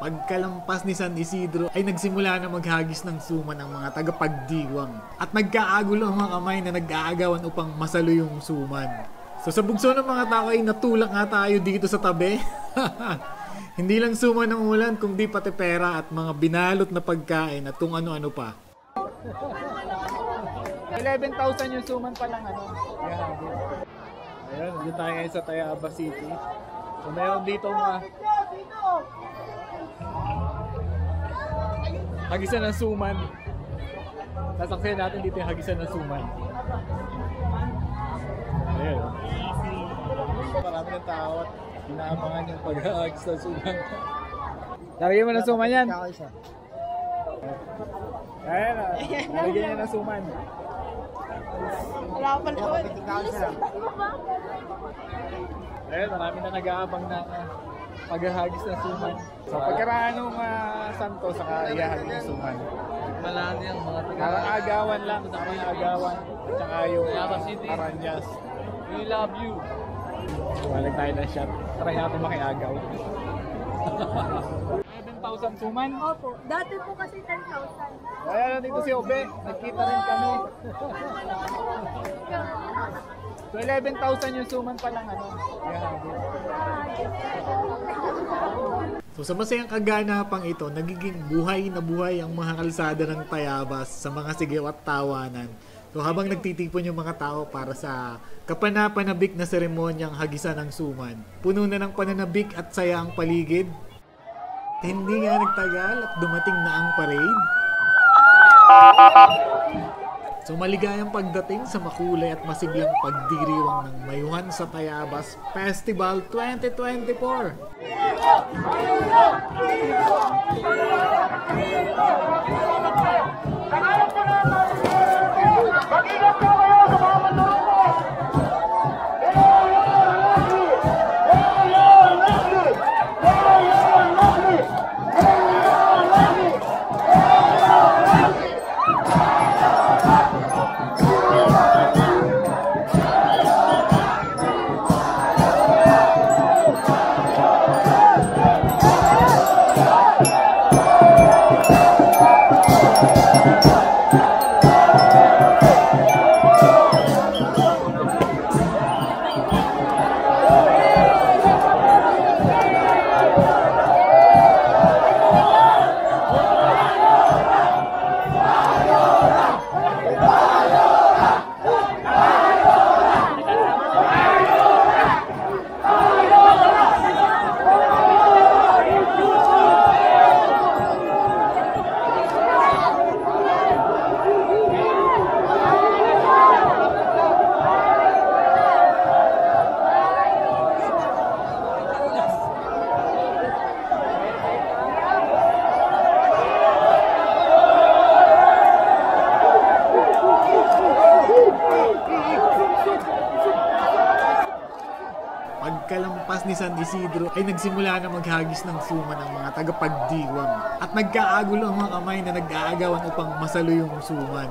Pagkalampas ni San Isidro ay nagsimula na maghagis ng suman ang mga tagapagdiwang at nagkaagulo ang mga kamay na nag-aagawan upang masalo yung suman. So sa bugso ng mga tao ay natulak nga tayo dito sa tabi. Hindi lang suman ng ulan kundi pati pera at mga binalot na pagkain at kung ano-ano pa. 11,000 yung suman pa lang ano. Ayan, dito tayo ngayon sa Tayabas City. So meron dito mga hagisan ng suman. Sasaksihan natin dito yung hagisan ng suman. Ayan. Marami ng tao at inaabangan yung paghahagis ng suman. Lagyan mo ng suman yan. Ayan, lagyan niya ng suman. Wala pa naman. Ayan, marami na nag-aabang na paghahagis ng suman. So pagkaraan ng santo saka ihahagis ng suman. Malaki ang mga Agawan lang, yung agawan at saka yung aranyas. We love you. Balik tayo ng shop. Try natin makiagaw. 11,000 suman. Opo. Dati po kasi 10,000. Ayan, nandito si Obe. Nagkita rin kami. So 11,000 yung suman pa lang ano. So sa masayang kaganapang ito, nagiging buhay na buhay ang mga kalsada ng Tayabas sa mga sigaw at tawanan. So habang nagtitipon yung mga tao para sa kapanapanabik na seremonyang hagisan ng suman, puno na ng pananabik at saya ang paligid. Hindi nga nagtagal at dumating na ang parade. So maligayang pagdating sa makulay at masiglang pagdiriwang ng Mayuhan sa Tayabas Festival 2024. Pagkalampas ni San Isidro ay nagsimula na maghagis ng suman ang mga tagapagdiwang at nagkaagulo ang mga kamay na nag-aagawan upang masalo yung suman.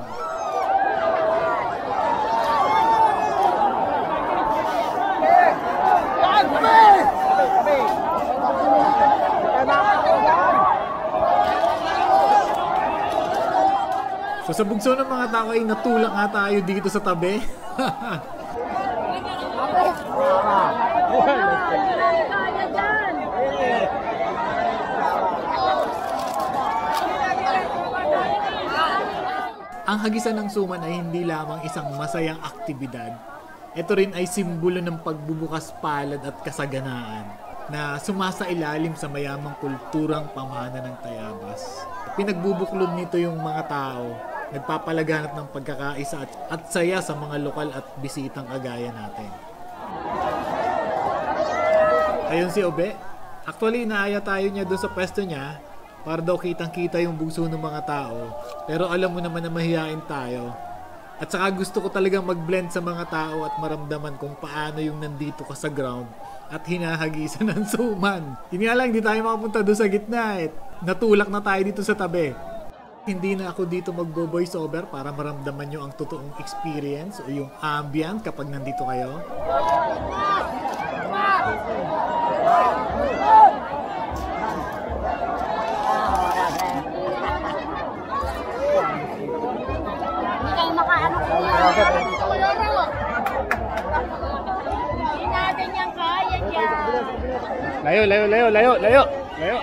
So sa bugso ng mga tao ay natulak nga tayo dito sa tabi. Ang hagisan ng suman ay hindi lamang isang masayang aktibidad. Ito rin ay simbolo ng pagbubukas palad at kasaganaan na sumasailalim sa mayamang kulturang pamana ng Tayabas. Pinagbubuklod nito yung mga tao, nagpapalaganap ng pagkakaisa at saya sa mga lokal at bisitang kagaya natin. Ayun si Obe. Actually, naaya tayo niya doon sa pwesto niya para daw kitang-kita yung bugso ng mga tao. Pero alam mo naman na mahihain tayo. At saka gusto ko talagang mag-blend sa mga tao at maramdaman kung paano yung nandito ka sa ground at hinahagisan ng suman. Yun nga lang, hindi tayo makapunta doon sa gitna eh. Natulak na tayo dito sa tabi. Hindi na ako dito mag-voice over para maramdaman nyo ang totoong experience o yung ambient kapag nandito kayo. Layo, layo, layo, layo, layo, layo.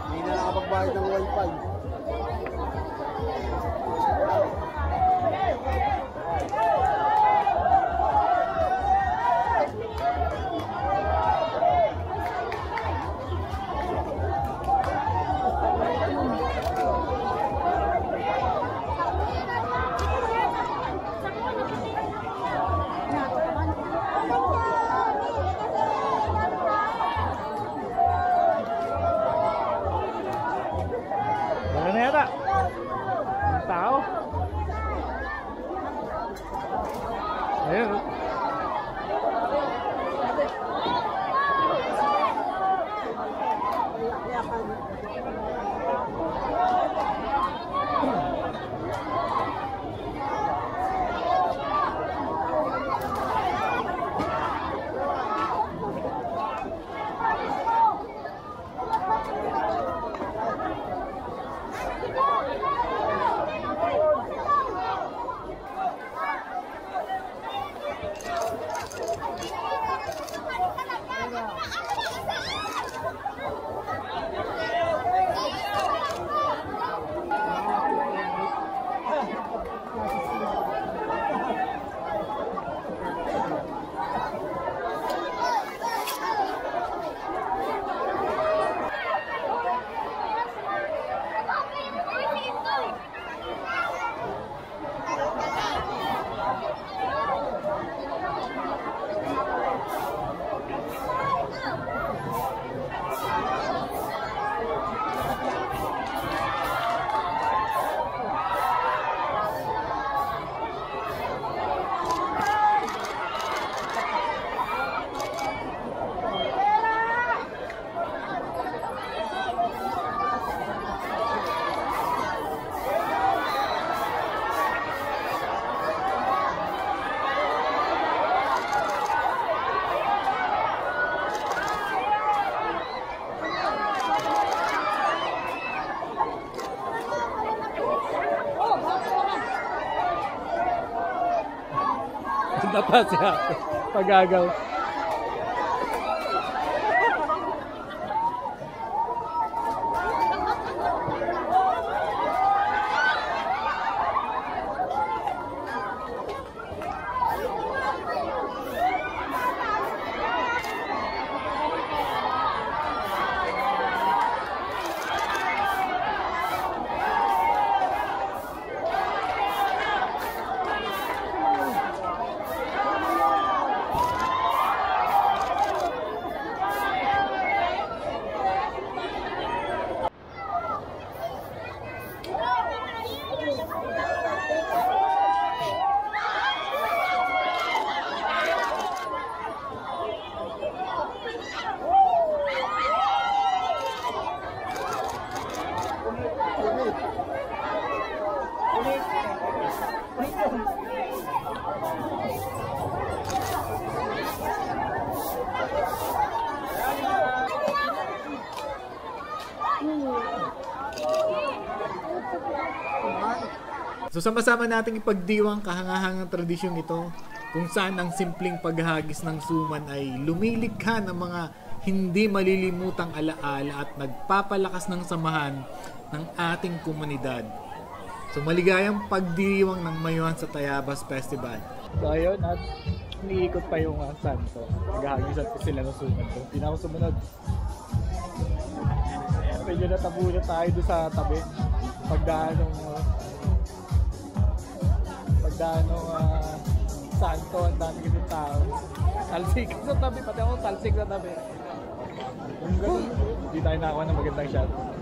Hindi na nakapagbayad ng wifi. Wala na yata. Ang tao. Ayun. Napa siya pagagaw. So sama-sama nating ipagdiwang kahangahangang tradisyong ito kung saan ang simpleng paghahagis ng suman ay lumilikha ng mga hindi malilimutang alaala at nagpapalakas ng samahan ng ating komunidad. So maligayang pagdiwang ng Mayuhan sa Tayabas Festival. So ayun, at umiikot pa yung santo. Naghahagisan po sila ng suman. So hindi na ako sumunod. Medyo natabunan tayo doon sa tabi. Pagdaan ng santo, ang dami kasi tao. Talsik sa tabi, pati ako talsik sa tabi. Hindi tayo nakakuha ng magandang shot.